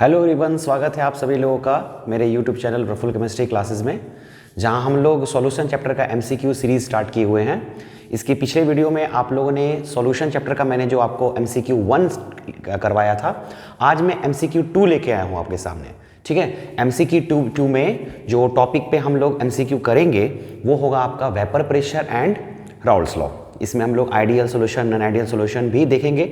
Hello everyone, स्वागत है आप सभी लोगों का मेरे YouTube channel Prafull chemistry classes में, जहां हम लोग सॉल्यूशन चैप्टर का एमसीक्यू सीरीज़ स्टार्ट किए हुए हैं। इसके पिछले वीडियो में आप लोगों ने सॉल्यूशन चैप्टर का मैंने जो आपको एमसीक्यू 1 करवाया था, आज मैं एमसीक्यू 2 लेके आया हूं आपके सामने। ठीक है, एमसीक्यू 2 में जो टॉपिक पे हम लोग एमसीक्यू करेंगे वो होगा आपका vapour pressure and Raoult's law. इसमें हम लोग ideal solution, non ideal solution भी देखेंगे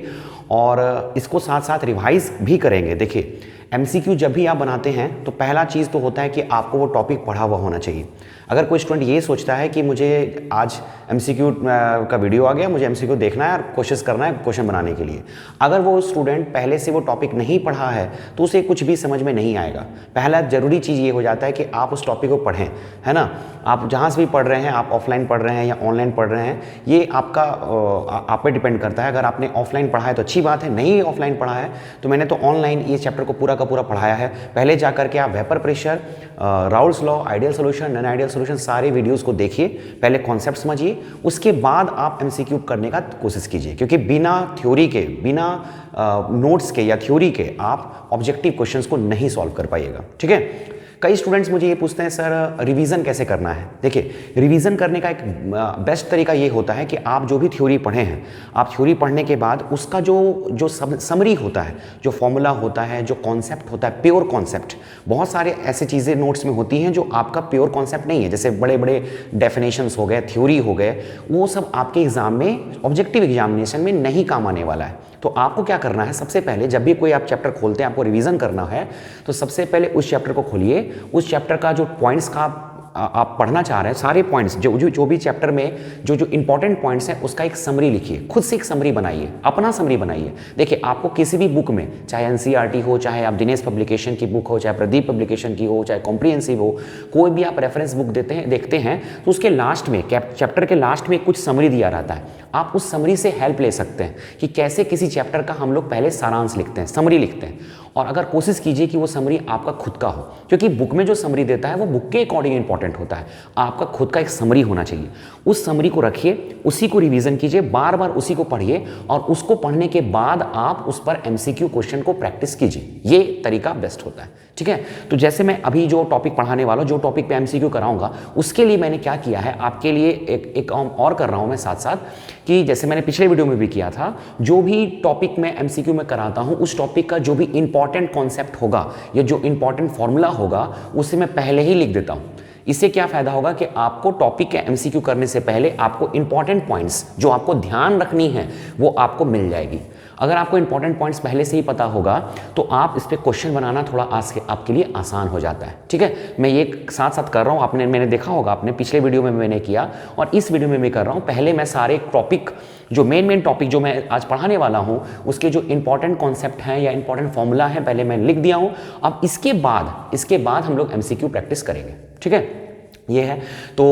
और इसको साथ साथ रिवाइज भी करेंगे। देखिए, एमसीक्यू जब भी आप बनाते हैं तो पहला चीज़ तो होता है कि आपको वो टॉपिक पढ़ा हुआ होना चाहिए। अगर कोई स्टूडेंट ये सोचता है कि मुझे आज एमसीक्यू का वीडियो आ गया, मुझे एमसीक्यू देखना है और कोशिश करना है क्वेश्चन बनाने के लिए, अगर वो स्टूडेंट पहले से वो टॉपिक नहीं पढ़ा है तो उसे कुछ भी समझ में नहीं आएगा। पहला ज़रूरी चीज़ ये हो जाता है कि आप उस टॉपिक को पढ़ें, है ना। आप जहाँ से भी पढ़ रहे हैं, आप ऑफलाइन पढ़ रहे हैं या ऑनलाइन पढ़ रहे हैं, ये आपका आप पे डिपेंड करता है। अगर आपने ऑफलाइन पढ़ा है तो अच्छी बात है, नहीं ऑफलाइन पढ़ा है तो मैंने तो ऑनलाइन ये चैप्टर को पूरा का पूरा पढ़ाया है। पहले जा करके आप vapour pressure, Raoult's law, ideal solution, non ideal solution सारे वीडियोस को देखिए, पहले कॉन्सेप्ट समझिए, उसके बाद आप एमसीक्यू करने का कोशिश कीजिए। क्योंकि बिना थ्योरी के, बिना नोट्स के या थ्योरी के आप ऑब्जेक्टिव क्वेश्चंस को नहीं सॉल्व कर पाइएगा। ठीक है, कई स्टूडेंट्स मुझे ये पूछते हैं, सर रिवीजन कैसे करना है। देखिए, रिवीजन करने का एक बेस्ट तरीका ये होता है कि आप जो भी थ्योरी पढ़े हैं, आप थ्योरी पढ़ने के बाद उसका जो समरी होता है, जो फॉर्मूला होता है, जो कॉन्सेप्ट होता है, प्योर कॉन्सेप्ट, बहुत सारे ऐसी चीज़ें नोट्स में होती हैं जो आपका प्योर कॉन्सेप्ट नहीं है। जैसे बड़े बड़े डेफिनेशंस हो गए, थ्योरी हो गए, वो सब आपके एग्जाम में, ऑब्जेक्टिव एग्जामिनेशन में नहीं काम आने वाला है। तो आपको क्या करना है, सबसे पहले जब भी कोई आप चैप्टर खोलते हैं, आपको रिवीजन करना है, तो सबसे पहले उस चैप्टर को खोलिए। उस चैप्टर का जो पॉइंट्स का आप पढ़ना चाह रहे हैं, सारे पॉइंट्स जो भी चैप्टर में जो इंपॉर्टेंट पॉइंट्स हैं, उसका एक समरी लिखिए। खुद से एक समरी बनाइए, अपना समरी बनाइए। देखिए, आपको किसी भी बुक में, चाहे एनसीईआरटी हो, चाहे आप दिनेश पब्लिकेशन की बुक हो, चाहे प्रदीप पब्लिकेशन की हो, चाहे कॉम्प्रिहेंसिव हो, कोई भी आप रेफरेंस बुक देखते हैं तो उसके लास्ट में, चैप्टर के लास्ट में कुछ समरी दिया रहता है। आप उस समरी से हेल्प ले सकते हैं कि कैसे किसी चैप्टर का हम लोग पहले सारांश लिखते हैं, समरी लिखते हैं। और अगर कोशिश कीजिए कि वो समरी आपका खुद का हो, क्योंकि बुक में जो समरी देता है वो बुक के अकॉर्डिंग इंपॉर्टेंट होता है। आपका खुद का एक समरी होना चाहिए। उस समरी को रखिए, उसी को रिवीजन कीजिए, बार बार उसी को पढ़िए और उसको पढ़ने के बाद आप उस पर एमसीक्यू क्वेश्चन को प्रैक्टिस कीजिए। ये तरीका बेस्ट होता है। ठीक है, तो जैसे मैं अभी जो टॉपिक पढ़ाने वाला हूँ, जो टॉपिक पे एमसीक्यू कराऊंगा, उसके लिए मैंने क्या किया है, आपके लिए एक काम और कर रहा हूँ मैं साथ साथ, कि जैसे मैंने पिछले वीडियो में भी किया था, जो भी टॉपिक मैं एमसीक्यू में कराता हूँ, उस टॉपिक का जो भी इंपॉर्टेंट कॉन्सेप्ट होगा या जो इंपॉर्टेंट फॉर्मूला होगा, उसे मैं पहले ही लिख देता हूँ। इससे क्या फायदा होगा कि आपको टॉपिक के एमसीक्यू करने से पहले आपको इंपॉर्टेंट पॉइंट्स जो आपको ध्यान रखनी है वो आपको मिल जाएगी। अगर आपको इंपॉर्टेंट पॉइंट्स पहले से ही पता होगा तो आप इस पे क्वेश्चन बनाना थोड़ा आपके लिए आसान हो जाता है। ठीक है, मैं ये साथ साथ कर रहा हूँ, मैंने देखा होगा, आपने पिछले वीडियो में मैंने किया और इस वीडियो में मैं कर रहा हूँ। पहले मैं सारे टॉपिक, जो मेन टॉपिक जो मैं आज पढ़ाने वाला हूँ, उसके जो इंपॉर्टेंट कॉन्सेप्ट हैं या इंपॉर्टेंट फॉर्मूला है, पहले मैं लिख दिया हूँ। अब इसके बाद हम लोग एमसीक्यू प्रैक्टिस करेंगे। ठीक है, ये है। तो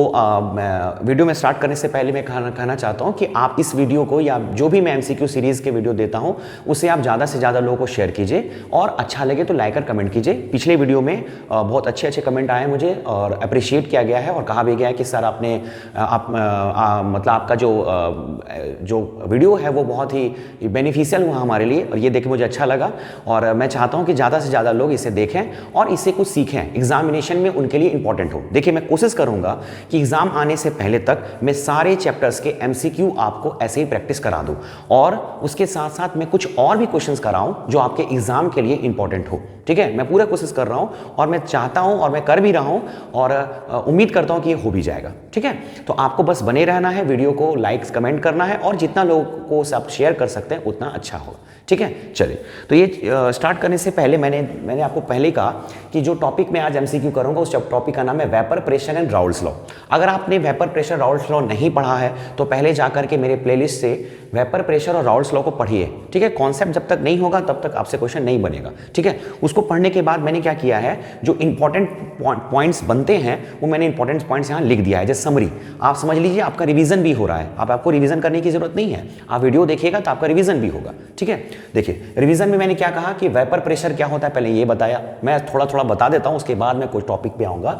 वीडियो में स्टार्ट करने से पहले मैं कहना चाहता हूँ कि आप इस वीडियो को, या जो भी मैं एमसीक्यू सीरीज़ के वीडियो देता हूँ, उसे आप ज़्यादा से ज़्यादा लोगों को शेयर कीजिए और अच्छा लगे तो लाइक और कमेंट कीजिए। पिछले वीडियो में बहुत अच्छे कमेंट आए मुझे और अप्रिशिएट किया गया है और कहा भी गया है कि सर आपने मतलब आपका जो वीडियो है वो बहुत ही बेनिफिशियल हुआ हमारे लिए, और ये देख के मुझे अच्छा लगा। और मैं चाहता हूँ कि ज़्यादा से ज़्यादा लोग इसे देखें और इससे कुछ सीखें, एग्जामिनेशन में उनके लिए इंपॉर्टेंट हो। देखिए, मैं कोशिश करूंगा कि एग्जाम आने से पहले तक मैं सारे चैप्टर्स के एमसीक्यू आपको ऐसे ही प्रैक्टिस करा दूं और उसके साथ साथ मैं कुछ और भी क्वेश्चंस कराऊं जो आपके एग्जाम के लिए इंपॉर्टेंट हो। ठीक है, मैं पूरा कोशिश कर रहा हूं और मैं चाहता हूं और मैं कर भी रहा हूं और उम्मीद करता हूं कि ये हो भी जाएगा। ठीक है, तो आपको बस बने रहना है, वीडियो को लाइक्स कमेंट करना है और जितना लोगों को आप शेयर कर सकते हैं उतना अच्छा होगा। ठीक है, चलिए, तो ये स्टार्ट करने से पहले मैंने आपको पहले कहा कि जो टॉपिक मैं आज एमसीक्यू करूंगा उस टॉपिक का नाम है vapour pressure and Raoult's law. अगर आपने वेपर प्रेशर राउल्स लॉ नहीं पढ़ा है तो पहले जाकर के मेरे प्लेलिस्ट से वेपर प्रेशर और राउल्स लॉ को पढ़िए। ठीक है, कॉन्सेप्ट जब तक नहीं होगा तब तक आपसे क्वेश्चन नहीं बनेगा। ठीक है, उसको पढ़ने के बाद मैंने क्या किया है, जो इंपॉर्टेंट पॉइंट्स बनते हैं वो मैंने इंपॉर्टेंट पॉइंट्स यहाँ लिख दिया है, जैसे समरी। आप समझ लीजिए आपका रिवीजन भी हो रहा है, आपको रिवीजन करने की जरूरत नहीं है, आप वीडियो देखिएगा तो आपका रिवीजन भी होगा। ठीक है, देखिए, रिवीजन में मैंने क्या कहा कि वेपर प्रेशर क्या होता है, पहले ये बताया, मैं थोड़ा थोड़ा बता देता हूं, उसके बाद मैं कुछ टॉपिक पे आऊंगा।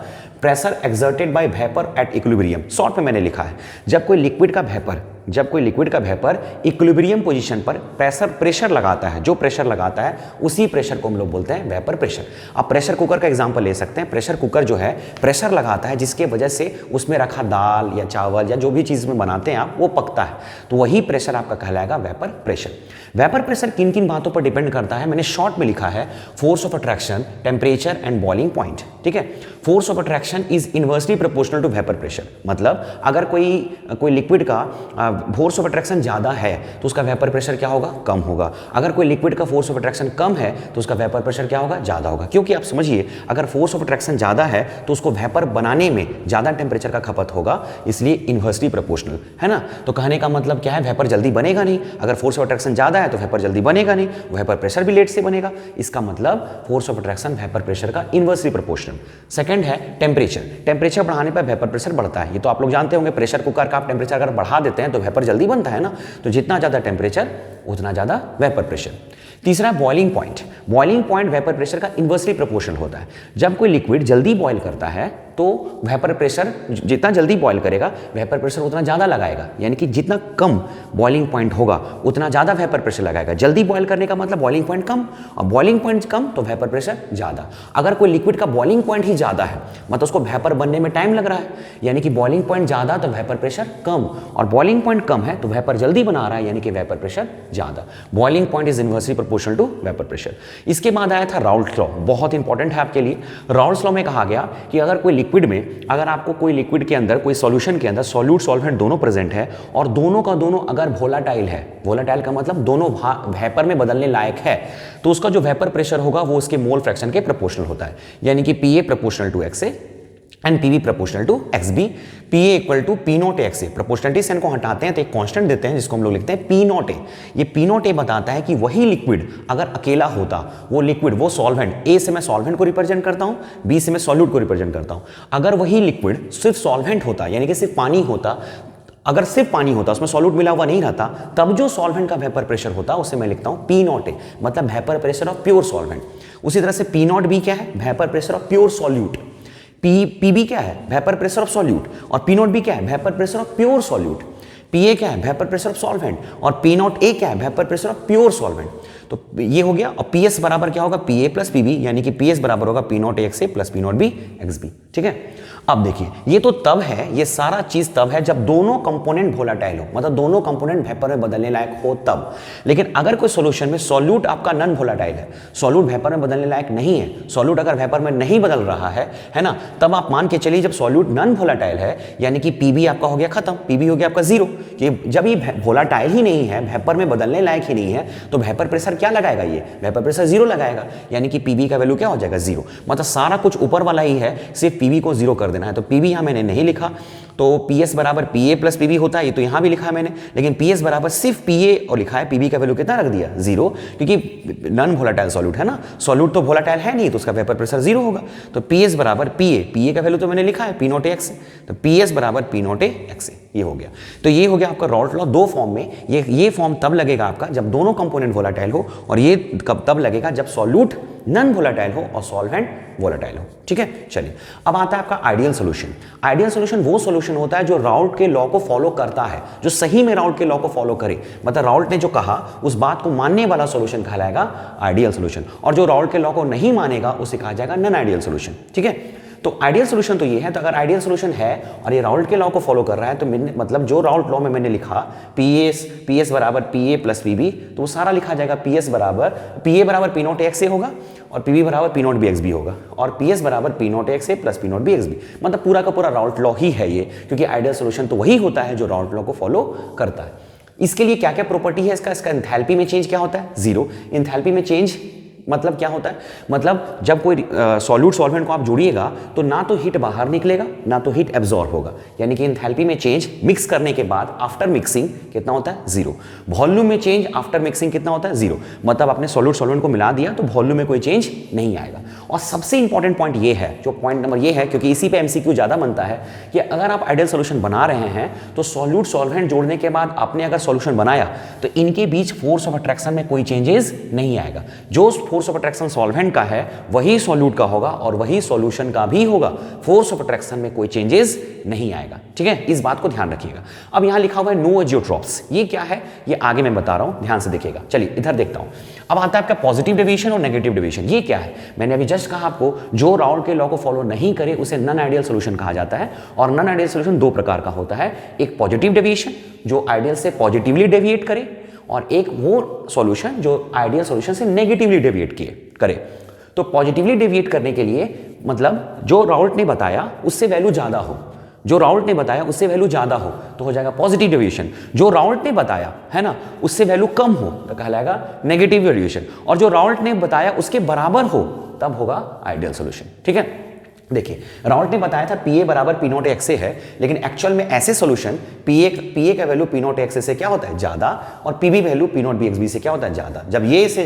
Pressure exerted by vapour at equilibrium, short में मैंने लिखा है, जब कोई लिक्विड का वेपर जब कोई लिक्विड का वेपर इक्विलिब्रियम पोजीशन पर प्रेशर लगाता है, जो प्रेशर लगाता है उसी प्रेशर को हम लोग बोलते हैं वेपर प्रेशर। आप प्रेशर कुकर का एग्जांपल ले सकते हैं। प्रेशर कुकर जो है प्रेशर लगाता है जिसके वजह से उसमें रखा दाल या चावल या जो भी चीज़ में बनाते हैं आप वो पकता है, तो वही प्रेशर आपका कहलाएगा वेपर प्रेशर। वेपर प्रेशर किन किन बातों पर डिपेंड करता है मैंने शॉर्ट में लिखा है, force of attraction, temperature and boiling point. ठीक है, force of attraction is inversely proportional to vapour pressure. मतलब अगर कोई लिक्विड का फोर्स ऑफ अट्रैक्शन ज़्यादा है तो उसका वेपर प्रेशर क्या होगा, कम होगा। अगर कोई लिक्विड का फोर्स ऑफ अट्रैक्शन कम है तो उसका वेपर प्रेशर क्या होगा, ज़्यादा होगा। क्योंकि आप समझिए अगर फोर्स ऑफ अट्रैक्शन ज़्यादा है तो उसको वेपर बनाने में ज़्यादा टेम्परेचर का खपत होगा, इसलिए इनवर्सली प्रोपोर्शनल है ना। तो कहने का मतलब क्या है, वेपर जल्दी बनेगा नहीं। अगर फोर्स ऑफ अट्रैक्शन ज़्यादा है तो वेपर जल्दी बनेगा नहीं, वेपर प्रेशर भी लेट से बनेगा। इसका मतलब force of attraction vapour pressure का इनवर्सली प्रोपोर्शनल। सेकंड है टेम्परेचर। टेम्परेचर बढ़ाने पर वेपर प्रेशर बढ़ता है, ये तो आप लोग जानते होंगे। प्रेशर कुकर का आप टेम्परेचर अगर बढ़ा देते हैं तो वेपर जल्दी बनता है ना, तो जितना ज़्यादा टेम्परेचर उतना ज़्यादा वेपर प्रेशर। तीसरा boiling point. Boiling point vapour pressure का इनवर्सली प्रोपोर्शनल होता है। जब कोई लिक्विड जल्दी बॉयल करता है तो वेपर प्रेशर जितना जल्दी बॉयल करेगा वेपर प्रेशर उतना ज़्यादा लगाएगा, यानी कि जितना कम बॉइलिंग पॉइंट होगा उतना ज़्यादा वेपर प्रेशर लगाएगा। जल्दी बॉयल करने का मतलब बॉइलिंग पॉइंट कम, और बॉइलिंग पॉइंट कम तो वेपर प्रेशर ज़्यादा। अगर कोई लिक्विड का बॉइलिंग पॉइंट ही ज़्यादा है मतलब उसको वेपर बनने में टाइम लग रहा है, यानी कि बॉइलिंग पॉइंट ज़्यादा तो वेपर प्रेशर कम, और बॉइलिंग पॉइंट कम है तो वेपर जल्दी बना रहा है, यानी कि वेपर प्रेशर ज़्यादा। Boiling point is inversely proportional to vapour pressure. इसके बाद आया था राउल्ट लॉ, बहुत इंपॉर्टेंट है आपके लिए। राउल्ट लॉ में कहा गया कि अगर कोई लिक्विड में, अगर आपको कोई लिक्विड के अंदर, कोई सॉल्यूशन के अंदर सॉल्यूट सॉल्वेंट दोनों प्रेजेंट है और दोनों का दोनों अगर वोलाटाइल है, वोलाटाइल का मतलब दोनों वेपर में बदलने लायक है, तो उसका जो वेपर प्रेशर होगा वो उसके मोल फ्रैक्शन के प्रोपोर्शनल होता है, यानी कि PA proportional to XA and PB proportional to XB। PA equal to P nought XA। Proportionality से इनको हटाते हैं तो एक कांस्टेंट देते हैं जिसको हम लोग लिखते हैं P नॉट A। ये P नॉट A बताता है कि वही लिक्विड अगर अकेला होता, वो लिक्विड, वो सॉल्वेंट, A से मैं सॉल्वेंट को रिप्रेजेंट करता हूँ, B से मैं सॉल्यूट को रिप्रेजेंट करता हूँ। अगर वही लिक्विड सिर्फ सॉल्वेंट होता, यानी कि सिर्फ पानी होता, अगर सिर्फ पानी होता, उसमें सॉल्यूट मिला हुआ नहीं रहता, तब जो सॉल्वेंट का वेपर प्रेशर होता उसे मैं लिखता हूँ P नॉट A, मतलब vapour pressure of pure solvent. उसी तरह से P नॉट B क्या है, vapour pressure of pure solute. PB क्या है, वेपर प्रेशर ऑफ सॉल्यूट, और P नॉट B क्या है, vapour pressure of pure solute. PA क्या है, वेपर प्रेशर ऑफ सॉल्वेंट, और P नॉट A क्या है, vapour pressure of pure solvent. तो ये हो गया। और PS बराबर क्या होगा, PA प्लस PB, यानी कि PS बराबर होगा P nought XA plus P not B XB। ठीक है, अब देखिए ये तो तब है, ये सारा चीज तब है जब दोनों कंपोनेंट वोलाटाइल हो, मतलब दोनों कंपोनेंट वेपर में बदलने लायक हो तब। लेकिन अगर कोई सॉल्यूशन में सॉल्यूट आपका नॉन वोलाटाइल है, सॉल्यूट वेपर में बदलने लायक नहीं है, सॉल्यूट अगर वेपर में नहीं बदल रहा है ना, तब आप मान के चलिए जब सॉल्यूट नॉन वोलाटाइल है, यानी कि PB आपका हो गया खत्म, PB हो गया आपका जीरो, कि जब ये वोलाटाइल ही नहीं है, वेपर में बदलने लायक ही नहीं है, तो वेपर प्रेशर क्या लगाएगा, ये वेपर प्रेशर जीरो लगाएगा, यानी कि PB का वैल्यू क्या हो जाएगा, जीरो। मतलब सारा कुछ ऊपर वाला ही है, सिर्फ PB को जीरो कर देना है। तो PB यहां मैंने नहीं लिखा, तो PS बराबर PA प्लस PB होता है, ये तो यहां भी लिखा है मैंने, लेकिन PS बराबर सिर्फ PA और लिखा है, PB का वैल्यू कितना रख दिया, जीरो, क्योंकि नॉन वोलाटाइल सॉल्यूट है ना, सॉल्यूट तो वोलाटाइल है नहीं, तो उसका वेपर प्रेशर जीरो होगा। तो PS बराबर PA का वैल्यू तो मैंने लिखा है P नॉट XA, तो PS बराबर P नॉट XA, ये हो गया। तो ये हो गया आपका राउल्ट लॉ दो फॉर्म में। ये फॉर्म तब लगेगा आपका जब दोनों कंपोनेंट वोलाटाइल हो, और ये कब तब लगेगा जब सॉल्यूट नॉन वोलाटाइल हो और सॉल्वेंट वोलाटाइल हो। ठीक है, चलिए अब आता है आपका आइडियल सॉल्यूशन। आइडियल सॉल्यूशन वो सॉल्यूशन होता है जो राउल्ट के लॉ को फॉलो करता है, जो सही में राउल्ट के लॉ को फॉलो करे, मतलब राउल्ट ने जो कहा उस बात को मानने वाला सॉल्यूशन कहलाएगा आइडियल सॉल्यूशन, और जो राउल्ट के लॉ को नहीं मानेगा उसे कहा जाएगा नॉन आइडियल सॉल्यूशन। ठीक है, तो आइडियल सॉल्यूशन तो ये है। तो अगर आइडियल सॉल्यूशन है और ये राउल्ट के लॉ को फॉलो कर रहा है, तो मैंने मतलब जो राउल्ट लॉ में मैंने लिखा PS बराबर PA प्लस PB, तो वो सारा लिखा जाएगा PA बराबर P नॉट XA होगा, और PB बराबर P नॉट B XB होगा, और PS बराबर P nought XA plus P not B XB। मतलब पूरा का पूरा राउल्ट लॉ ही है ये, क्योंकि आइडियल सॉल्यूशन तो वही होता है जो राउल्ट लॉ को फॉलो करता है। इसके लिए क्या क्या प्रॉपर्टी है इसका एंथैल्पी में चेंज क्या होता है, जीरो। एंथैल्पी में चेंज मतलब क्या होता है, मतलब जब कोई सॉल्यूट सॉल्वेंट को आप जोड़िएगा तो ना तो हीट बाहर निकलेगा ना तो हीट एब्जॉर्ब होगा, यानी कि एंथैल्पी में चेंज मिक्स करने के बाद आफ्टर मिक्सिंग कितना होता है, जीरो। वॉल्यूम में चेंज आफ्टर मिक्सिंग कितना होता है, जीरो। मतलब आपने सॉल्यूट सॉल्वेंट को मिला दिया तो वॉल्यूम में कोई चेंज नहीं आएगा। और सबसे इंपॉर्टेंट पॉइंट ये है, जो पॉइंट नंबर ये है, क्योंकि इसी पे एमसीक्यू ज़्यादा बनता है, कि अगर आप आइडियल सोल्यूशन बना रहे हैं तो सॉल्यूट सॉल्वेंट जोड़ने के बाद आपने अगर सॉल्यूशन बनाया तो इनके बीच फोर्स ऑफ अट्रैक्शन में कोई चेंजेस नहीं आएगा। जो फोर्स ऑफ अट्रैक्शन सॉल्वेंट का है वही सॉल्यूट का होगा और वही सॉल्यूशन का भी होगा। फोर्स ऑफ अट्रैक्शन में कोई चेंजेस नहीं आएगा, ठीक है, इस बात को ध्यान रखिएगा। अब यहां लिखा हुआ है नो जियोट्रॉप्स, ये क्या है ये आगे मैं बता रहा हूं, ध्यान से देखिएगा। चलिए इधर देखता हूं। अब आता है आपका पॉजिटिव डेविएशन और नेगेटिव डेविएशन। ये क्या है, मैंने अभी जस्ट कहा आपको, जो राउल्ट के लॉ को फॉलो नहीं करे उसे नॉन आइडियल सॉल्यूशन कहा जाता है। और नॉन आइडियल सॉल्यूशन दो प्रकार का होता है, एक पॉजिटिव डेविएशन जो आइडियल से पॉजिटिवली डेविएट करे, और एक वो सॉल्यूशन जो आइडियल सॉल्यूशन से नेगेटिवली डेविएट करे। तो पॉजिटिवली डेविएट करने के लिए मतलब जो राउल्ट ने बताया उससे वैल्यू ज्यादा हो, जो राउल्ट ने बताया उससे वैल्यू ज्यादा हो तो हो जाएगा पॉजिटिव डेविएशन। जो राउल्ट ने बताया है ना उससे वैल्यू कम हो तो कहलाएगा नेगेटिव डेविएशन। और जो राउल्ट ने बताया उसके बराबर हो तब होगा आइडियल सॉल्यूशन, ठीक है। देखिए राउल्ट ने बताया था पी ए बराबर पी नॉट एक्स ए है, लेकिन एक्चुअल में ऐसे सॉल्यूशन पी ए का value P not X A से क्या होता है ज्यादा, और P B value P not B X B से क्या होता है ज्यादा। जब ये से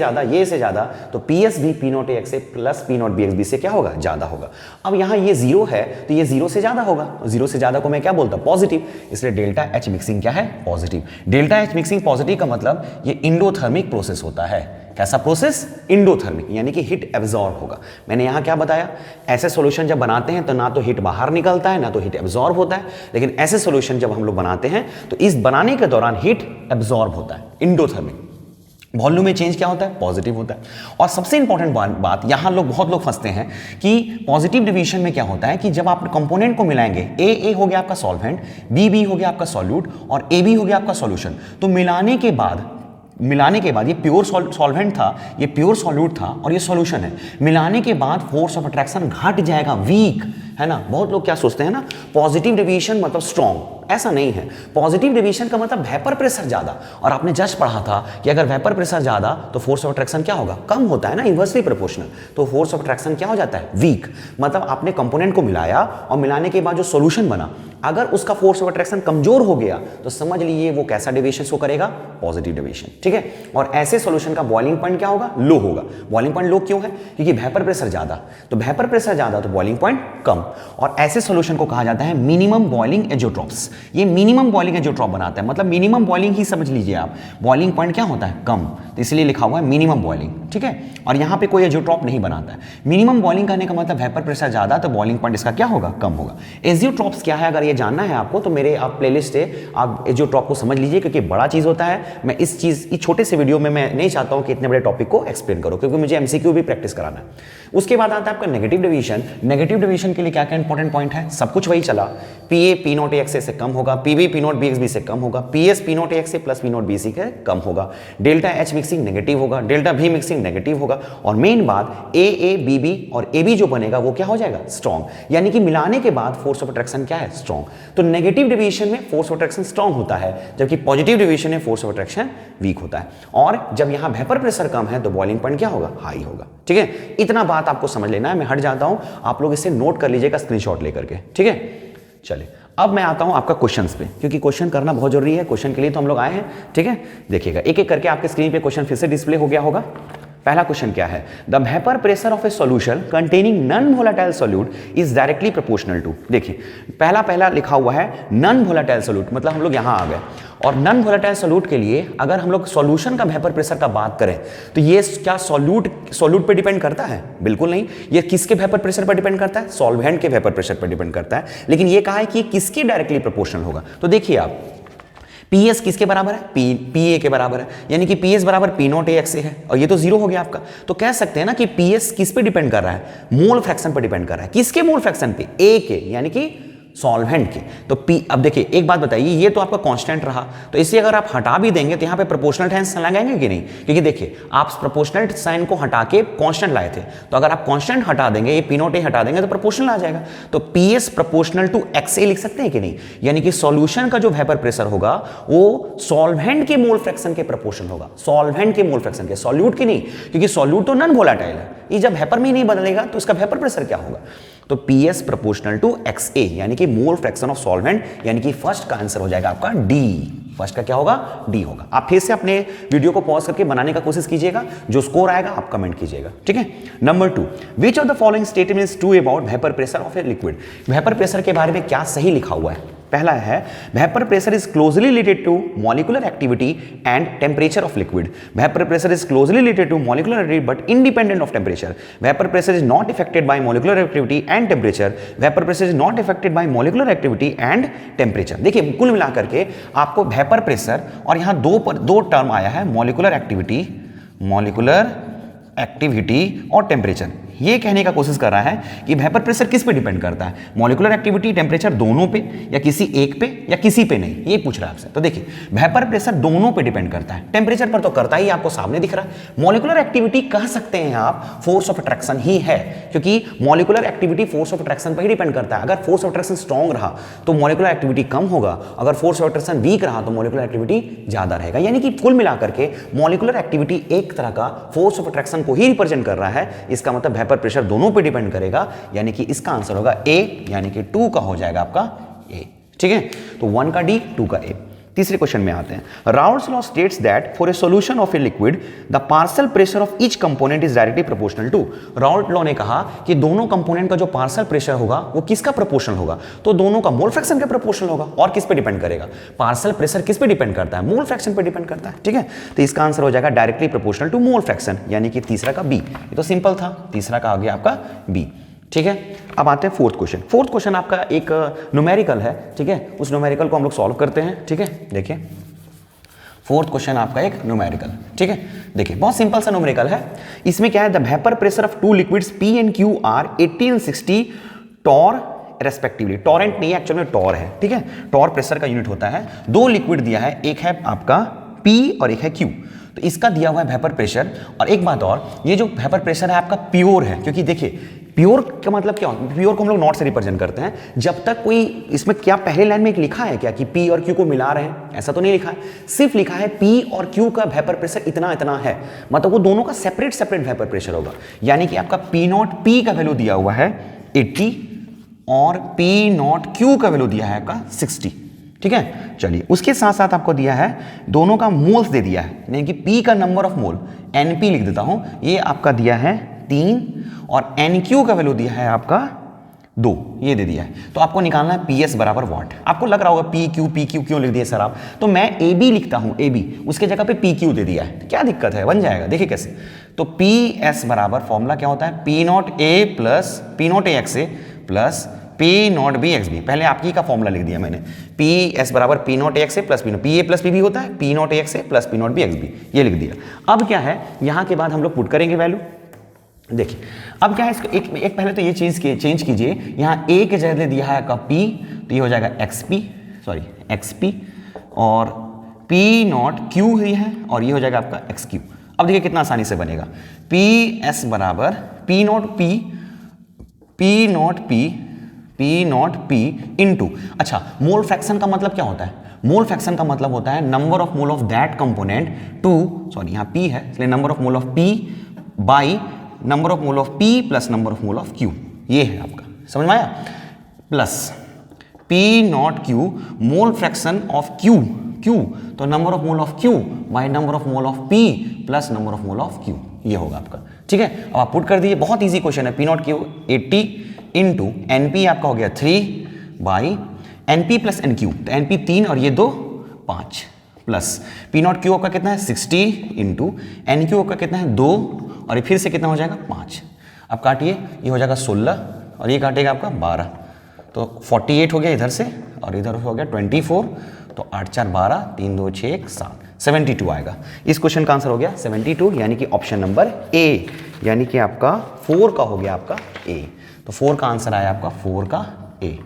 ज्यादा तो पी एस भी P not X A plus P not B X B से क्या होगा ज्यादा होगा। अब यहाँ ये जीरो है तो ये जीरो से ज्यादा होगा, जीरो से ज्यादा को मैं क्या बोलता पॉजिटिव, इसलिए डेल्टा एच मिक्सिंग क्या है positive. Delta H mixing positive का मतलब ये इंडोथर्मिक प्रोसेस होता है। कैसा प्रोसेस, इंडोथर्मिक, यानी कि हीट एब्जॉर्ब होगा। मैंने यहां क्या बताया, ऐसे सॉल्यूशन जब बनाते हैं तो ना तो हीट बाहर निकलता है ना तो हीट एब्जॉर्ब होता है, लेकिन ऐसे सॉल्यूशन जब हम लोग बनाते हैं तो इस बनाने के दौरान हीट एब्जॉर्ब होता है, इंडोथर्मिक। वॉल्यूम में चेंज क्या होता है पॉजिटिव होता है। और सबसे इंपॉर्टेंट बात यहां बहुत लोग फंसते हैं कि पॉजिटिव डिवीजन में क्या होता है कि जब आप कंपोनेंट को मिलाएंगे, ए हो गया आपका सॉल्वेंट, बी हो गया आपका सॉल्यूट और ए हो गया आपका सॉल्यूशन, तो मिलाने के बाद ये प्योर सॉल्वेंट था, ये प्योर सॉल्यूट था और ये सॉल्यूशन है। मिलाने के बाद फोर्स ऑफ अट्रैक्शन घट जाएगा, वीक है ना। बहुत लोग क्या सोचते हैं ना पॉजिटिव डेविएशन मतलब स्ट्रॉन्ग, ऐसा नहीं है। पॉजिटिव डेविएशन का मतलब वेपर प्रेशर ज्यादा, और आपने जस्ट पढ़ा था कि अगर वेपर प्रेशर ज्यादा तो फोर्स ऑफ अट्रैक्शन क्या होगा कम होता है ना, इनवर्सली प्रोपोर्शनल, तो फोर्स ऑफ अट्रैक्शन क्या हो जाता है वीक। मतलब आपने कंपोनेंट को मिलाया और मिलाने के बाद जो सॉल्यूशन बना, अगर उसका फोर्स ऑफ अट्रैक्शन कमजोर हो गया तो समझ लीजिए वो कैसा डेविएशन शो करेगा पॉजिटिव डेविएशन, ठीक है। और ऐसे सॉल्यूशन का बॉइलिंग पॉइंट क्या होगा लो होगा। बॉइलिंग पॉइंट लो क्यों है, क्योंकि वेपर प्रेशर ज्यादा, तो वेपर प्रेशर ज्यादा तो बॉइलिंग पॉइंट कम। और ऐसे सॉल्यूशन को कहा जाता है मिनिमम बॉइलिंग एजोट्रॉप्स। ये मिनिमम बॉइलिंग एजोट्रॉप बनाता है, मतलब मिनिमम बॉइलिंग ही समझ लीजिए आप, बॉइलिंग पॉइंट क्या होता है कम, तो इसलिए लिखा हुआ है मिनिमम बॉइलिंग, ठीक है। और यहाँ पे कोई एजोट्रॉप नहीं बनाता है। मिनिमम बॉइलिंग करने का मतलब वेपर प्रेशर ज्यादा तो बॉइलिंग पॉइंट इसका क्या होगा कम होगा। एजियोट्रॉप्स क्या है, अगर ये जानना है आपको तो मेरे आप प्लेलिस्ट है, आप एजियोट्रॉप को समझ लीजिए क्योंकि बड़ा चीज होता है। मैं इस छोटे से वीडियो में मैं नहीं चाहता हूं कि इतने बड़े टॉपिक को एक्सप्लेन करो, क्योंकि मुझे एमसीक्यू भी प्रैक्टिस कराना है। उसके बाद आता है आपका नेगेटिव डेविएशन। नेगेटिव डेविएशन के लिए क्या क्या इंपॉर्टेंट पॉइंट है, सब कुछ वही चला, P A P not X A से कम होगा, P B P not B X B से कम होगा, P S P not X A plus P not B C के कम होगा, डेल्टा एच मिक्सिंग नेगेटिव होगा, डेल्टा भी मिक्सिंग नेगेटिव होगा, और मेन बात ए बी बी और ए बी जो बनेगा वो क्या हो जाएगा स्ट्रॉन्ग, यानी कि मिलाने के बाद फोर्स ऑफ अट्रैक्शन क्या है स्ट्रॉन्ग। तो नेगेटिव डेविएशन में फोर्स ऑफ अट्रैक्शन स्ट्रॉन्ग होता है, जबकि पॉजिटिव डेविएशन में फोर्स ऑफ अट्रैक्शन वीक होता है। और जब यहां वेपर प्रेशर कम है तो बॉइलिंग पॉइंट क्या होगा हाई होगा, ठीक है। इतना बात आपको समझ लेना है, मैं हट जाता हूं, आप लोग इसे नोट कर लीजिएगा स्क्रीनशॉट लेकर के, ठीक है। चलिए अब मैं आता हूं आपका क्वेश्चंस पे, क्योंकि क्वेश्चन करना बहुत जरूरी है, क्वेश्चन के लिए तो हम लोग आए हैं, ठीक है। देखिएगा एक एक करके आपके स्क्रीन पे क्वेश्चन फिर से डिस्प्ले हो गया होगा। पहला क्वेश्चन क्या है, the vapour pressure of a solution containing non volatile solute is directly proportional to. देखिए पहला लिखा हुआ है नॉन वोलेटाइल सॉल्यूट, मतलब हम लोग यहां आ गए। और नॉन वोलेटाइल सॉल्यूट के लिए अगर हम लोग सॉल्यूशन का वेपर प्रेशर का बात करें तो ये क्या सॉल्यूट पे डिपेंड करता है, बिल्कुल नहीं। ये किसके वेपर प्रेशर पर डिपेंड करता है, सॉल्वेंट के वेपर प्रेशर पर डिपेंड करता है। लेकिन ये कहा है कि किसके डायरेक्टली प्रोपोर्शनल होगा, तो देखिए आप पी एस किसके बराबर है, पी ए के बराबर है, यानी कि पी एस बराबर पी नॉट ए एक्स ए है, और ये तो जीरो हो गया आपका। तो कह सकते हैं ना कि पी एस किस पे डिपेंड कर रहा है, मोल फ्रैक्शन पर डिपेंड कर रहा है। किसके मोल फ्रैक्शन पे, ए के, यानी कि सॉल्वेंट के। तो पी, अब देखिए एक बात बताइए, ये तो आपका कांस्टेंट रहा, तो इसे अगर आप हटा भी देंगे तो यहाँ पे प्रोपोर्शनल साइन लगाएंगे कि नहीं, क्योंकि देखिए आप प्रोपोर्शनल साइन को हटा के कांस्टेंट लाए थे, तो अगर आप कांस्टेंट हटा देंगे, ये पी नॉट ए हटा देंगे तो प्रोपोर्शनल आ जाएगा। तो P S proportional to X A लिख सकते हैं कि नहीं, यानी कि सॉल्यूशन का जो वेपर प्रेशर होगा वो सॉल्वेंट के मोल फ्रैक्शन के प्रोपोर्शनल होगा, सॉल्वेंट के मोल फ्रैक्शन के, सॉल्यूट के नहीं, क्योंकि सॉल्यूट तो नॉन वोलेटाइल है, ये जब वेपर में ही नहीं बदलेगा तो इसका वेपर प्रेशर क्या होगा। तो P S proportional to X A, यानी कि मोल फ्रैक्शन ऑफ सॉल्वेंट, यानी कि फर्स्ट का आंसर हो जाएगा आपका डी। फर्स्ट का क्या होगा, डी होगा। आप फिर से अपने वीडियो को पॉज करके बनाने का कोशिश कीजिएगा, जो स्कोर आएगा आप कमेंट कीजिएगा, ठीक है। Number 2, which of the following statement is true about vapour pressure of a liquid. Vapour pressure के बारे में क्या सही लिखा हुआ है। पहला है vapour pressure is closely related to molecular activity and temperature of liquid. Vapour pressure is closely related to molecular activity but independent of temperature. Vapour pressure is not affected by molecular activity and temperature. Vapour pressure is not affected by molecular activity and temperature. देखिए कुल मिलाकर के आपको vapour pressure और यहां दो term आया है, मॉलिक्यूलर एक्टिविटी और टेम्परेचर। ये कहने का कोशिश कर रहा है कि वेपर प्रेशर किस पे डिपेंड करता है, मॉलिक्यूलर एक्टिविटी, टेम्परेचर, दोनों पे या किसी एक पे या किसी पे नहीं, ये पूछ रहा है आपसे। तो देखिए वेपर प्रेशर दोनों पे डिपेंड करता है, टेम्परेचर पर तो करता ही, आपको सामने दिख रहा है। मॉलिक्यूलर एक्टिविटी कह सकते हैं आप फोर्स ऑफ अट्रैक्शन ही है, क्योंकि molecular activity force of attraction पर ही डिपेंड करता है। अगर फोर्स ऑफ अट्रैक्शन स्ट्रॉन्ग रहा तो मॉलिक्यूलर एक्टिविटी कम होगा, अगर फोर्स ऑफ अट्रैक्शन वीक रहा तो मॉलिक्यूलर एक्टिविटी ज्यादा रहेगा। यानी कि कुल मिलाकर के मॉलिक्यूलर एक्टिविटी एक तरह का फोर्स ऑफ अट्रैक्शन को ही रिप्रेजेंट कर रहा है। इसका मतलब वेपर प्रेशर दोनों पे डिपेंड करेगा, यानी कि इसका आंसर होगा ए, यानी कि 2 का हो जाएगा आपका ए, ठीक है। तो 1 का डी, 2 का ए। तीसरे क्वेश्चन में आते हैं। Raoult's law states that for a solution of a liquid the partial pressure of each component is directly proportional to. Raoult law ने कहा कि दोनों कंपोनेंट का जो पार्शियल प्रेशर होगा वो किसका प्रोपोर्शनल होगा, तो दोनों का मोल फ्रैक्शन के प्रोपोर्शनल होगा। और किस पे डिपेंड करेगा, पार्शियल प्रेशर किस पे डिपेंड करता है, मोल फ्रैक्शन पे डिपेंड करता है, ठीक है। तो इसका आंसर हो जाएगा directly proportional to mole fraction, यानी कि तीसरा का बी। ये तो सिंपल था, तीसरा का आ गया आपका बी, ठीक है। अब आते हैं फोर्थ क्वेश्चन। फोर्थ क्वेश्चन आपका एक न्यूमेरिकल है, ठीक है। उस न्यूमेरिकल को हम लोग सॉल्व करते हैं, ठीक है। देखिए फोर्थ क्वेश्चन आपका एक न्यूमेरिकल, ठीक है। देखिए बहुत सिंपल सा न्यूमेरिकल है। इसमें क्या है, the vapour pressure of two liquids P and Q are 80 and 60 torr respectively. Torrent नहीं है, एक्चुअल में टॉर है, ठीक है। टॉर प्रेशर का यूनिट होता है। दो लिक्विड दिया है, एक है आपका P और एक है Q। तो इसका दिया हुआ है वेपर प्रेशर। और एक बात और, ये जो वेपर प्रेशर है आपका प्योर है, क्योंकि देखिए प्योर का मतलब क्या होता है, प्योर को हम लोग नॉट से रिप्रेजेंट करते हैं। जब तक कोई इसमें क्या पहले लाइन में एक लिखा है क्या कि P और Q को मिला रहे हैं, ऐसा तो नहीं लिखा है। सिर्फ लिखा है P और Q का वेपर प्रेशर इतना इतना है, मतलब वो दोनों का सेपरेट सेपरेट वेपर प्रेशर होगा। यानी कि आपका P नॉट P का वैल्यू दिया हुआ है 80 और P नॉट Q का वैल्यू दिया है आपका 60, ठीक है। चलिए उसके साथ साथ आपको दिया है दोनों का मोल्स दे दिया है, यानी कि P का नंबर ऑफ मोल NP लिख देता हूं, ये आपका दिया है 3 और NQ का वैल्यू दिया है आपका 2, ये दे दिया है। तो आपको निकालना है PS बराबर वाट। आपको लग रहा होगा PQ क्यों लिख दिया सर आप, तो मैं AB लिखता हूं, AB उसके जगह पे PQ दे दिया है, क्या दिक्कत है, बन जाएगा। देखिए कैसे, तो PS बराबर फॉर्मूला क्या होता है, P not A XA plus P not B XB। पहले आपकी का फॉर्मूला लिख दिया मैंने, PS बराबर P not A XA plus P not PA plus PB होता है, P not A XA plus P not B XB, ये लिख दिया। अब क्या है, यहाँ के बाद हम लोग पुट करेंगे वैल्यू। देखिए अब क्या है, इसको एक पहले तो ये चेंज कीजिए। यहाँ A के जगह दिया है आपका P, तो ये हो जाएगा XP और P नॉट Q ही है और ये हो जाएगा आपका XQ। अब देखिए कितना आसानी से बनेगा, PS बराबर P नॉट P इंटू, अच्छा मोल फ्रैक्शन का मतलब क्या होता है, मोल फ्रैक्शन का मतलब होता है number of mole of that component to, sorry यहाँ P है इसलिए number of mole of P by number of mole of P plus number of mole of Q, ये है आपका, समझ में आया। Plus P nought Q mole fraction of Q, तो number of mole of Q by number of mole of P plus number of mole of Q, ये होगा आपका, ठीक है। अब आप पुट कर दीजिए, बहुत इजी क्वेश्चन है। P nought Q 80 into NP आपका हो गया 3 बाई NP प्लस NQ, तो NP 3 और ये 2 5 प्लस P नॉट Q आपका कितना है 60 इंटू NQ आपका कितना है 2 और ये फिर से कितना हो जाएगा 5। अब काटिए, ये हो जाएगा 16 और ये काटेगा आपका 12, तो 48 हो गया इधर से और इधर हो गया 24, तो 8 4 12 3 2 6 1 7 72 आएगा। इस क्वेश्चन का आंसर हो गया 72, यानी कि ऑप्शन नंबर ए, यानी कि आपका 4 का हो गया आपका ए। तो 4 का आंसर आया आपका 4 का ए।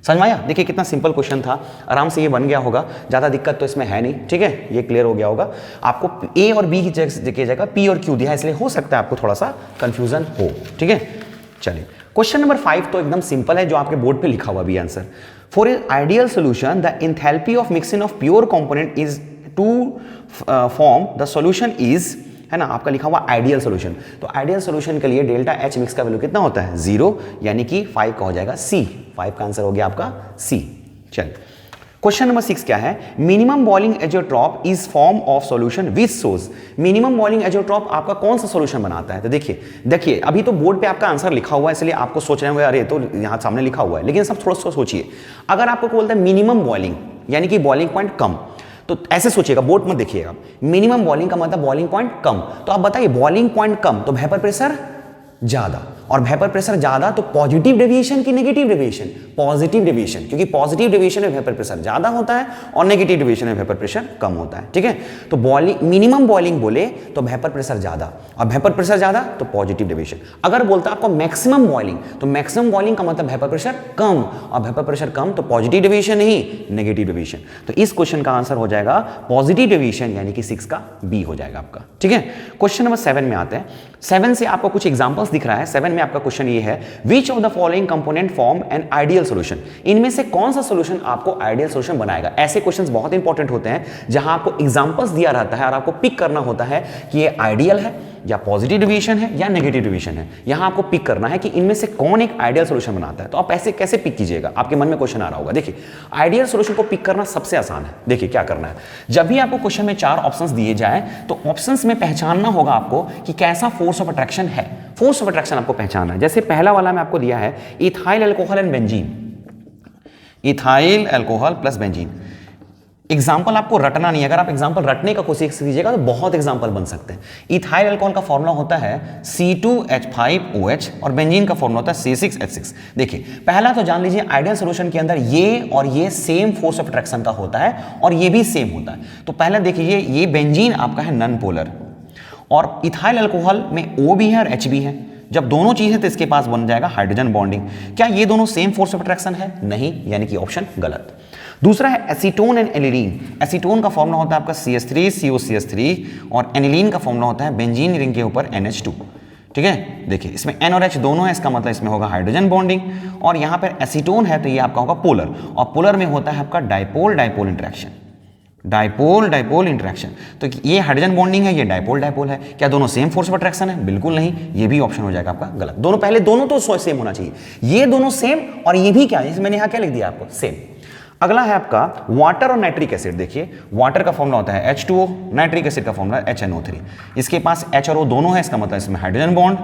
समझ में आया। देखिए कितना सिंपल क्वेश्चन था, आराम से ये बन गया होगा, ज़्यादा दिक्कत तो इसमें है नहीं, ठीक है। ये क्लियर हो गया होगा। आपको ए और बी की जगह पी और क्यू दिया है, इसलिए हो सकता है आपको थोड़ा सा कंफ्यूजन हो, ठीक है। चलिए क्वेश्चन नंबर 5 तो एकदम सिंपल है, जो आपके बोर्ड पे लिखा हुआ भी answer. For a ideal solution the enthalpy of mixing of pure component is to form the solution is, है ना, आपका लिखा हुआ आइडियल सोल्यूशन। तो आइडियल सोल्यूशन के लिए डेल्टा H मिक्स का वैल्यू कितना होता है 0, यानी कि 5 का हो जाएगा C। 5 का आंसर हो गया आपका C। चलिए क्वेश्चन नंबर 6 क्या है, minimum boiling azeotrope is form of solution which shows. Minimum boiling azeotrope आपका कौन सा सॉल्यूशन बनाता है? तो देखिए अभी तो बोर्ड पे आपका आंसर लिखा हुआ है, इसलिए आपको सोच रहे होंगे अरे तो यहाँ सामने लिखा हुआ है, लेकिन सब थोड़ा सा सोचिए। अगर आपको बोलता है मिनिमम बॉइलिंग यानी कि बॉइलिंग पॉइंट कम, तो ऐसे सोचिएगा, बोर्ड में देखिएगा, मिनिमम बॉइलिंग का मतलब बॉइलिंग पॉइंट कम। तो आप बताइए बॉइलिंग पॉइंट कम तो वेपर प्रेशर ज्यादा, और वेपर प्रेशर ज्यादा तो पॉजिटिव डेविएशन की नेगेटिव डेविएशन? पॉजिटिव डेविएशन, क्योंकि पॉजिटिव डेविएशन में वेपर प्रेशर ज्यादा होता है और नेगेटिव डेविएशन में वेपर प्रेशर कम होता है। ठीक है, तो बॉइलिंग मिनिमम बॉइलिंग बोले तो वेपर प्रेशर ज्यादा, और वेपर प्रेशर ज्यादा तो पॉजिटिव डेविएशन। अगर बोलता आपको मैक्सिमम बॉइलिंग, तो मैक्सिमम बॉइलिंग का मतलब वेपर प्रेशर कम, और वेपर प्रेशर कम तो पॉजिटिव डेविएशन नहीं नेगेटिव डेविएशन। तो इस क्वेश्चन का आंसर हो जाएगा पॉजिटिव डेविएशन, यानी कि 6 का बी हो जाएगा आपका। ठीक है, क्वेश्चन नंबर 7 में आते हैं। 7 से आपको कुछ एग्जांपल्स दिख रहा है। 7 में आपका क्वेश्चन ये है, which of the following component form an ideal solution. इनमें से कौन सा सॉल्यूशन आपको आइडियल सॉल्यूशन बनाएगा? ऐसे क्वेश्चंस बहुत इंपॉर्टेंट होते हैं जहां आपको एग्जांपल्स दिया रहता है और आपको पिक करना होता है कि ये आइडियल है या पॉजिटिव डिवीजन है या नेगेटिव डिवीजन है। यहां आपको पिक करना है कि इनमें से कौन एक आइडियल सॉल्यूशन बनाता है। तो आप ऐसे कैसे पिक कीजिएगा? आपके मन में क्वेश्चन आ रहा होगा। देखिए, आइडियल सॉल्यूशन को पिक करना सबसे आसान है। देखिए क्या करना है, जब भी आपको क्वेश्चन में 4 ऑप्शंस दिए जाए तो ऑप्शंस में पहचानना होगा आपको कि कैसा फोर्स ऑफ अट्रैक्शन है। फोर्स ऑफ अट्रैक्शन आपको पहचानना है। जैसे पहला वाला में आपको दिया है ethyl alcohol and benzene, ethyl alcohol plus benzene. Example आपको रटना नहीं है। अगर आप एग्जाम्पल रटने का कोशिश कीजिएगा तो बहुत एग्जाम्पल बन सकते हैं। इथाइल अल्कोहल का फॉर्मूला होता है C2H5OH और बेंजीन का फॉर्मूला होता है C6H6। देखिए, पहला तो जान लीजिए आइडियल सॉल्यूशन के अंदर ये और ये सेम फोर्स ऑफ अट्रैक्शन का होता है और ये भी सेम होता है। तो पहले देखिए, ये बेंजीन आपका है नॉन पोलर और इथाइल अल्कोहल में O भी है और H भी है। जब दोनों चीजें तो इसके पास बन जाएगा हाइड्रोजन बॉन्डिंग। क्या ये दोनों सेम फोर्स ऑफ अट्रैक्शन है? नहीं, यानी कि ऑप्शन गलत। दूसरा है एसीटोन एंड एनिलीन। एसीटोन का फॉर्मूला होता है आपका CH3COCH3 और एनिलीन का फॉर्मूला होता है बेंजीन रिंग के ऊपर NH2। ठीक है, देखिए इसमें N और H दोनों है, इसका मतलब इसमें होगा हाइड्रोजन बॉन्डिंग। और यहां पर एसीटोन है तो ये आपका होगा पोलर, और पोलर में होता है आपका dipole dipole interaction, dipole dipole interaction. तो ये हाइड्रोजन बॉन्डिंग है, ये डाइपोल डाइपोल है। क्या दोनों सेम फोर्स ऑफ अट्रैक्शन है? बिल्कुल नहीं, ये भी ऑप्शन हो जाएगा आपका गलत। दोनों पहले दोनों तो सेम होना चाहिए, ये दोनों सेम और ये भी क्या है, मैंने यहां क्या लिख दिया आपको, सेम। अगला है आपका वाटर और नाइट्रिक एसिड। देखिए, वाटर का फॉर्मूला होता है H2O, नाइट्रिक एसिड का फॉर्मूला HNO3। इसके पास H और O दोनों है, इसका मतलब इसमें हाइड्रोजन बॉन्ड,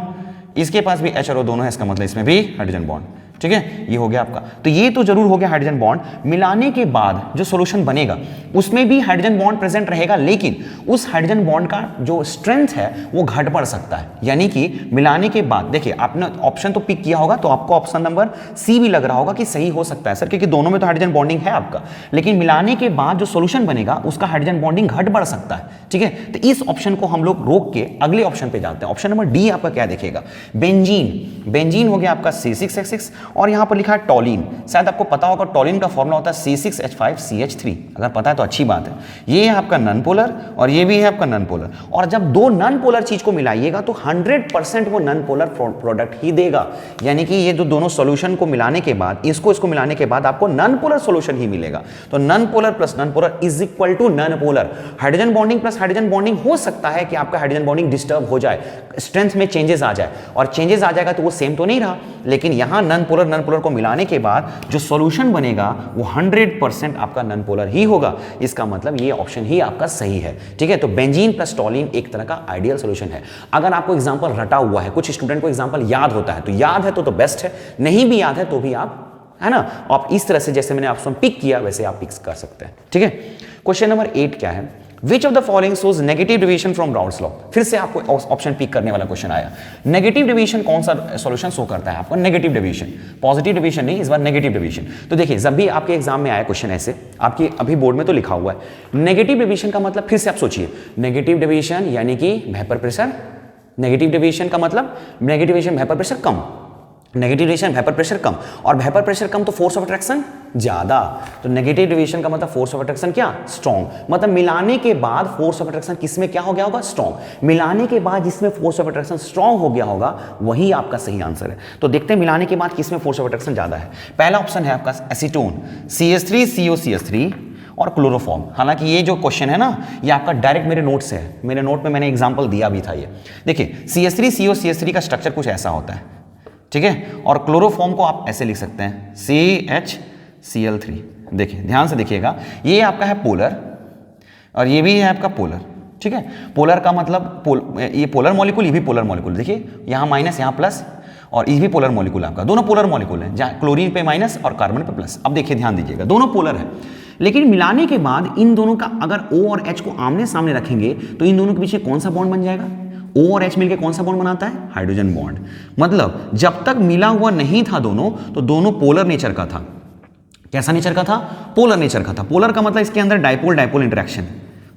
इसके पास भी H और O दोनों है, इसका मतलब इसमें भी हाइड्रोजन बॉन्ड। ठीक है, ये हो गया आपका। तो ये तो जरूर हो गया हाइड्रोजन बॉन्ड। मिलाने के बाद जो सॉल्यूशन बनेगा उसमें भी हाइड्रोजन बॉन्ड प्रेजेंट रहेगा, लेकिन उस हाइड्रोजन बॉन्ड का जो स्ट्रेंथ है वो घट बढ़ सकता है। यानी कि मिलाने के बाद, देखिए आपने ऑप्शन तो पिक किया होगा तो आपको ऑप्शन नंबर C भी लग रहा होगा कि सही हो सकता है सर, क्योंकि दोनों में तो हाइड्रोजन बॉन्डिंग है आपका, लेकिन मिलाने के बाद जो सॉल्यूशन बनेगा उसका हाइड्रोजन बॉन्डिंग घट बढ़ सकता है। ठीक है, तो इस ऑप्शन को हम लोग रोक के अगले ऑप्शन पे जाते हैं। ऑप्शन नंबर D आपका क्या दिखेगा, बेंजीन। बेंजीन हो गया आपका C6H6 और यहां पर लिखा है टॉलिन। शायद आपको पता होगा टॉलिन का फॉर्मूला होता है C6H5CH3। अगर पता है तो अच्छी बात है। ये है आपका नॉन पोलर और ये भी है आपका नॉन पोलर, और जब दो नॉन पोलर चीज को मिलाइएगा तो 100% वो नॉन पोलर प्रोडक्ट ही देगा। यानी कि ये जो दोनों सॉल्यूशन को मिलाने के बाद, इसको मिलाने के बाद आपको नॉन पोलर सॉल्यूशन ही मिलेगा। तो non polar plus non polar is equal to non polar. Hydrogen bonding plus hydrogen bonding, हो सकता है कि आपका हाइड्रोजन बॉन्डिंग डिस्टर्ब हो जाए, स्ट्रेंथ में चेंजेस आ जाए, और चेंजेस आ जाएगा तो वो सेम तो नहीं रहा, लेकिन यहां नॉन पोलर को मिलाने के बाद जो सॉल्यूशन बनेगा वो 100% आपका नॉन पोलर ही होगा। इसका मतलब ये ऑप्शन ही आपका सही है। ठीक है, तो बेंजीन प्लस टॉलिन एक तरह का आइडियल सॉल्यूशन है। अगर आपको एग्जांपल रटा हुआ है, कुछ स्टूडेंट को एग्जांपल याद होता है तो याद है तो बेस्ट है, नहीं भी याद है तो भी आप, है ना, आप इस तरह से जैसे मैंने ऑप्शन पिक किया वैसे आप पिक कर सकते हैं। ठीक है, क्वेश्चन नंबर 8 क्या है, Which of the following shows negative deviation from Raoult's law? फिर से आपको ऑप्शन पिक करने वाला क्वेश्चन आया। नेगेटिव डिवीजन कौन सा सॉल्यूशन शो करता है आपको? नेगेटिव डिवीजन, पॉजिटिव डिवीजन नहीं, इस बार नेगेटिव डिवीजन। तो देखिए, जब भी आपके एग्जाम में आया क्वेश्चन ऐसे, आपके अभी बोर्ड में तो लिखा हुआ है नेगेटिव डिवीजन का मतलब, फिर से आप सोचिए, नेगेटिव डिवीजन यानी कि वेपर प्रेशर, नेगेटिव डिवीजन का मतलब नेगेटिव डिवीजन वेपर प्रेशर कम, नेगेटिव डिवीजन वेपर प्रेशर कम, और वेपर प्रेशर कम तो फोर्स ऑफ अट्रैक्शन ज्यादा। तो नेगेटिव डिवीजन का मतलब फोर्स ऑफ अट्रैक्शन क्या? स्ट्रॉन्ग। मतलब मिलाने के बाद फोर्स ऑफ अट्रैक्शन किसमें क्या हो गया होगा? स्ट्रॉन्ग। मिलाने के बाद जिसमें फोर्स ऑफ अट्रैक्शन स्ट्रॉन्ग हो गया होगा वही आपका सही आंसर है। तो देखते हैं मिलाने के बाद किसमें फोर्स ऑफ अट्रैक्शन ज्यादा है। पहला ऑप्शन है आपका एसीटोन, CH3COCH3 और क्लोरोफॉर्म। हालांकि ये जो क्वेश्चन है ना, ये आपका डायरेक्ट मेरे नोट से है, मेरे नोट में मैंने एग्जांपल दिया भी था। ये देखिए, CH3COCH3 का स्ट्रक्चर कुछ ऐसा होता है। ठीक है, और क्लोरोफॉर्म को आप ऐसे लिख सकते हैं CHCl3। देखिए ध्यान से देखिएगा, ये आपका है पोलर और ये भी है आपका पोलर, ठीक है। पोलर का मतलब ये पोलर मॉलिक्यूल, ये भी पोलर मॉलिक्यूल, देखिए यहाँ माइनस यहाँ प्लस, और ये भी पोलर मॉलिक्यूल आपका, दोनों पोलर मॉलिक्यूल हैं, जहाँ क्लोरीन पे माइनस और कार्बन पे प्लस। अब देखिए ध्यान दीजिएगा, दोनों पोलर है, लेकिन मिलाने के बाद इन दोनों का अगर O और H को आमने सामने रखेंगे तो इन दोनों के पीछे कौन सा बॉन्ड बन जाएगा? O और H मिलके कौन सा बॉन्ड बनाता है? Hydrogen bond. मतलब जब तक मिला हुआ नहीं था दोनों, तो दोनों पोलर नेचर का था। कैसा नेचर का था? पोलर नेचर का था। पोलर का मतलब इसके अंदर डाइपोल डाइपोल इंटरेक्शन।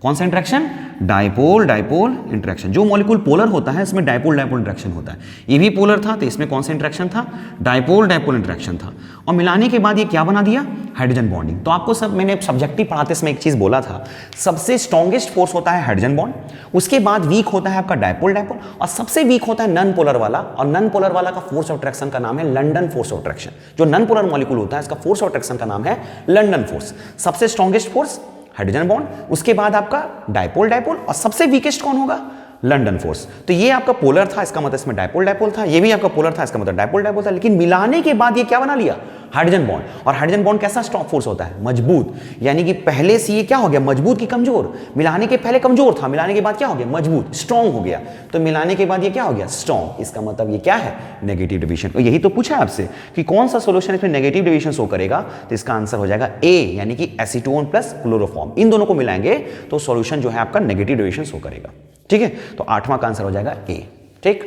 कौन सा इंटरेक्शन? Dipole dipole interaction. जो मॉलिक्यूल पोलर होता है इसमें डाइपोल डाइपोल इंटरेक्शन होता है। ये भी पोलर था तो इसमें कौन सा इंटरेक्शन था? डाइपोल डाइपोल इंटरेक्शन था। और मिलाने के बाद ये क्या बना दिया? Hydrogen bonding. तो आपको सब मैंने सब्जेक्टिव पढ़ाते समय एक चीज बोला था, सबसे स्ट्रॉन्गेस्ट फोर्स होता है हाइड्रोजन बॉन्ड, उसके बाद वीक होता है आपका डाइपोल डाइपोल, और सबसे वीक होता है नॉन पोलर वाला। और नॉन पोलर वाला का फोर्स ऑफ अट्रैक्शन का नाम है लंडन फोर्स ऑफ अट्रैक्शन। जो नॉन पोलर मॉलिक्यूल होता है इसका फोर्स ऑफ अट्रैक्शन का नाम है लंडन फोर्स। सबसे स्ट्रॉन्गेस्ट फोर्स हाइड्रोजन बॉन्ड, उसके बाद आपका डाइपोल डाइपोल, और सबसे वीकेस्ट कौन होगा? London force. तो ये आपका पोलर था, इसका मतलब इसमें डाइपोल डाइपोल था, ये भी आपका पोलर था, इसका मतलब डाइपोल डाइपोल था। लेकिन मिलाने के बाद ये क्या बना लिया? Hydrogen bond. और हाइड्रोजन बॉन्ड कैसा स्ट्रॉन्ग फोर्स होता है? मजबूत। यानी कि पहले से ये क्या हो गया? मजबूत की कमजोर? मिलाने के पहले कमजोर था, मिलाने के बाद क्या हो गया? मजबूत, स्ट्रॉन्ग हो गया। तो मिलाने के बाद ये क्या हो गया? स्ट्रॉन्ग। इसका मतलब ये क्या है? Negative division. और यही तो पूछा है आपसे कि कौन सा सोल्यूशन इसमें नेगेटिव डिविजन शो करेगा, तो इसका आंसर हो जाएगा ए, यानी कि एसीटोन प्लस क्लोरोफॉर्म। इन दोनों को मिलाएंगे तो सोल्यूशन जो है आपका नेगेटिव डिविजन शो करेगा। ठीक है, तो 8वां का आंसर हो जाएगा ए। ठीक,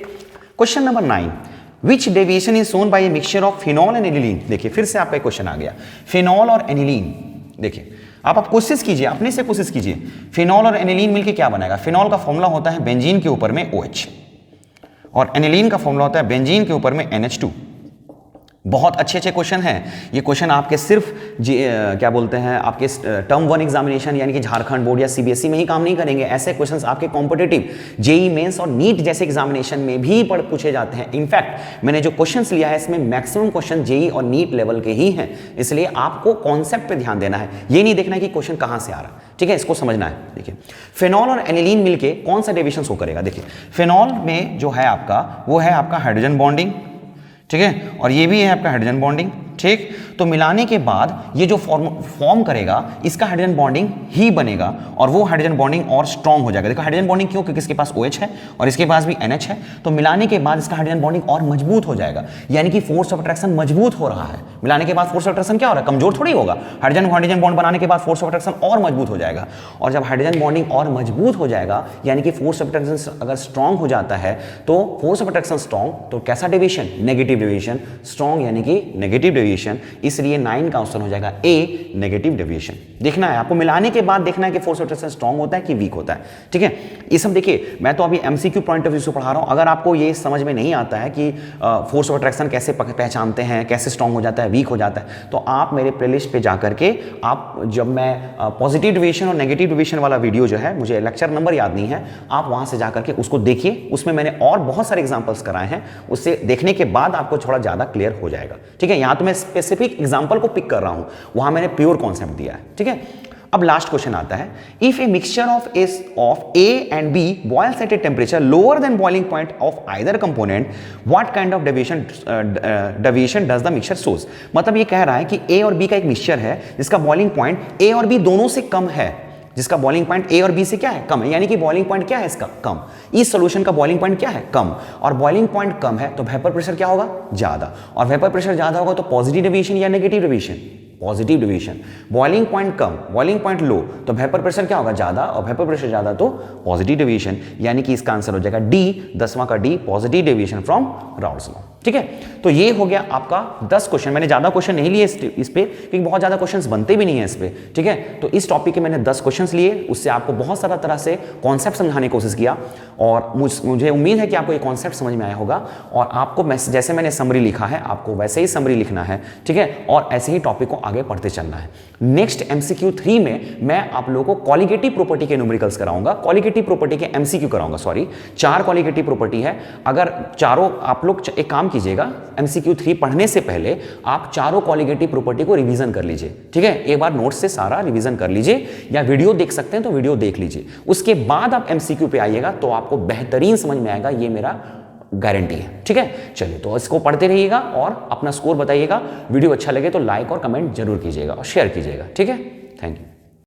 question number 9, which deviation is shown by A mixture of phenol and aniline. देखिए फिर से आपका क्वेश्चन आ गया, फिनॉल और एनिलीन। देखिए आप कोशिश कीजिए, अपने से कोशिश कीजिए, फिनॉल और एनिलीन मिलके क्या बनाएगा? फिनॉल का फॉर्मूला होता है बेंजीन के ऊपर में OH, और एनिलीन का फॉर्मूला होता है बेंजीन के ऊपर में NH2। बहुत अच्छे अच्छे क्वेश्चन हैं ये। क्वेश्चन आपके सिर्फ क्या बोलते हैं, आपके टर्म 1 एग्जामिनेशन यानी कि झारखंड बोर्ड या CBSE में ही काम नहीं करेंगे। ऐसे क्वेश्चंस आपके कॉम्पिटिटिव जेईई मेंस और नीट जैसे एग्जामिनेशन में भी पूछे जाते हैं। इनफैक्ट मैंने जो क्वेश्चंस लिया है इसमें मैक्सिमम क्वेश्चन जेईई और नीट लेवल के ही हैं, इसलिए आपको कॉन्सेप्ट पे ध्यान देना है, ये नहीं देखना है कि क्वेश्चन कहां से आ रहा है। ठीक है, इसको समझना है। देखिए फिनॉल और एनिलीन मिलके कौन सा डेविएशन शो करेगा? देखिए फिनॉल में जो है आपका, वो है आपका हाइड्रोजन बॉन्डिंग, ठीक है, और ये भी है आपका हाइड्रोजन बॉन्डिंग। ठीक, तो मिलाने के बाद ये जो फॉर्म करेगा इसका हाइड्रोजन बॉन्डिंग ही बनेगा, और वो हाइड्रोजन बॉन्डिंग और स्ट्रॉन्ग हो जाएगा। देखो हाइड्रोजन बॉन्डिंग क्यों? क्योंकि इसके पास OH है और इसके पास भी NH है, तो मिलाने के बाद इसका हाइड्रोजन बॉन्डिंग और मजबूत हो जाएगा, यानी कि फोर्स ऑफ अट्रैक्शन मजबूत हो रहा है। मिलाने के बाद फोर्स ऑफ अट्रैक्शन क्या हो रहा है? कमजोर थोड़ी होगा। हाइड्रोजन बॉन्ड बनाने के बाद फोर्स ऑफ अट्रैक्शन और मजबूत हो जाएगा, और जब हाइड्रोजन बॉन्डिंग और मजबूत हो जाएगा यानी कि फोर्स ऑफ अट्रैक्शन अगर स्ट्रॉन्ग हो जाता है, तो फोर्स ऑफ अट्रैक्शन स्ट्रॉन्ग, तो कैसा डेविएशन? Negative deviation. स्ट्रॉन्ग यानी कि नेगेटिव डेविएशन, इसलिए 9 का आंसर हो जाएगा ए, नेगेटिव डेविएशन। देखना है आपको, मिलाने के बाद देखना है कि फोर्स ऑफ अट्रैक्शन स्ट्रॉन्ग होता है कि वीक होता है। ठीक है, ये सब देखिए मैं तो अभी MCQ पॉइंट ऑफ व्यू से पढ़ा रहा हूं। अगर आपको ये समझ में नहीं आता है कि फोर्स ऑफ अट्रैक्शन कैसे पहचानते हैं, कैसे स्ट्रॉन्ग हो जाता है, वीक हो जाता है, तो आप मेरे प्लेलिस्ट पे जाकर के आप, जब मैं पॉजिटिव डेविएशन और नेगेटिव डेविएशन वाला वीडियो जो है, मुझे लेक्चर नंबर याद नहीं है, आप वहां से जाकर के उसको देखिए। उसमें मैंने और बहुत सारे एग्जाम्पल्स कराए हैं, उससे देखने के बाद आपको थोड़ा ज्यादा क्लियर हो जाएगा। ठीक है, यहां तो मैं स्पेसिफिक एग्जाम्पल को पिक कर रहा हूं, वहां मैंने प्योर कॉन्सेप्ट दिया है। ठीक है, अब लास्ट क्वेश्चन आता है, if a mixture of A and B boils at a temperature lower than boiling point of either component, what kind of deviation does the mixture shows. मतलब ये कह रहा है कि A और B का एक मिक्सचर है जिसका बॉइलिंग पॉइंट A और B दोनों से कम है, जिसका बॉइलिंग पॉइंट A और B से क्या है? कम है, यानी कि बॉइलिंग पॉइंट क्या है इसका? कम। इस सॉल्यूशन का बॉइलिंग पॉइंट क्या है? कम। और बॉइलिंग पॉइंट कम है तो वेपर प्रेशर क्या होगा? ज्यादा। और वेपर प्रेशर ज्यादा होगा तो पॉजिटिव डेविएशन या negative deviation? Positive deviation. Boiling point कम, बॉइलिंग पॉइंट लो, तो वेपर प्रेशर क्या होगा? ज्यादा, और वेपर प्रेशर ज्यादा तो पॉजिटिव डेविएशन, यानी कि इसका आंसर हो जाएगा डी, 10वां का D, positive deviation from Raoult's law. ठीक है, तो ये हो गया आपका 10 क्वेश्चन। मैंने ज्यादा क्वेश्चन नहीं लिए इस पे, क्योंकि बहुत ज्यादा क्वेश्चंस बनते भी नहीं है इस पे। ठीक है, तो इस टॉपिक के मैंने 10 क्वेश्चंस लिए, उससे आपको बहुत सारा तरह से कॉन्सेप्ट समझाने की कोशिश किया, और मुझे उम्मीद है कि आपको ये कॉन्सेप्ट समझ में आया होगा। और आपको जैसे मैंने समरी लिखा है, आपको वैसे ही समरी लिखना है। ठीक है, और ऐसे ही टॉपिक को आगे पढ़ते चलना है। नेक्स्ट MCQ 3 में मैं आप लोगों को कॉलिगेटिव प्रॉपर्टी के न्यूमेरिकल्स कराऊंगा, कॉलिगेटिव प्रॉपर्टी के MCQ कराऊंगा। सॉरी, 4 कॉलिगेटिव प्रॉपर्टी है। अगर चारों, आप लोग एक काम कीजिएगा, MCQ 3 पढ़ने से पहले आप चारों कॉलिगेटिव प्रॉपर्टी को रिवीजन कर लीजिए। ठीक है, एक बार नोट्स से सारा रिवीजन कर लीजिए, या वीडियो देख सकते हैं तो वीडियो देख लीजिए। उसके बाद आप MCQ पे आइएगा तो आपको बेहतरीन समझ में आएगा। ये मेरा गारंटी है। ठीक है, चलिए तो इसको पढ़ते रहिएगा और अपना स्कोर बताइएगा। वीडियो अच्छा लगे तो लाइक और कमेंट जरूर कीजिएगा और शेयर कीजिएगा। ठीक है, थैंक यू।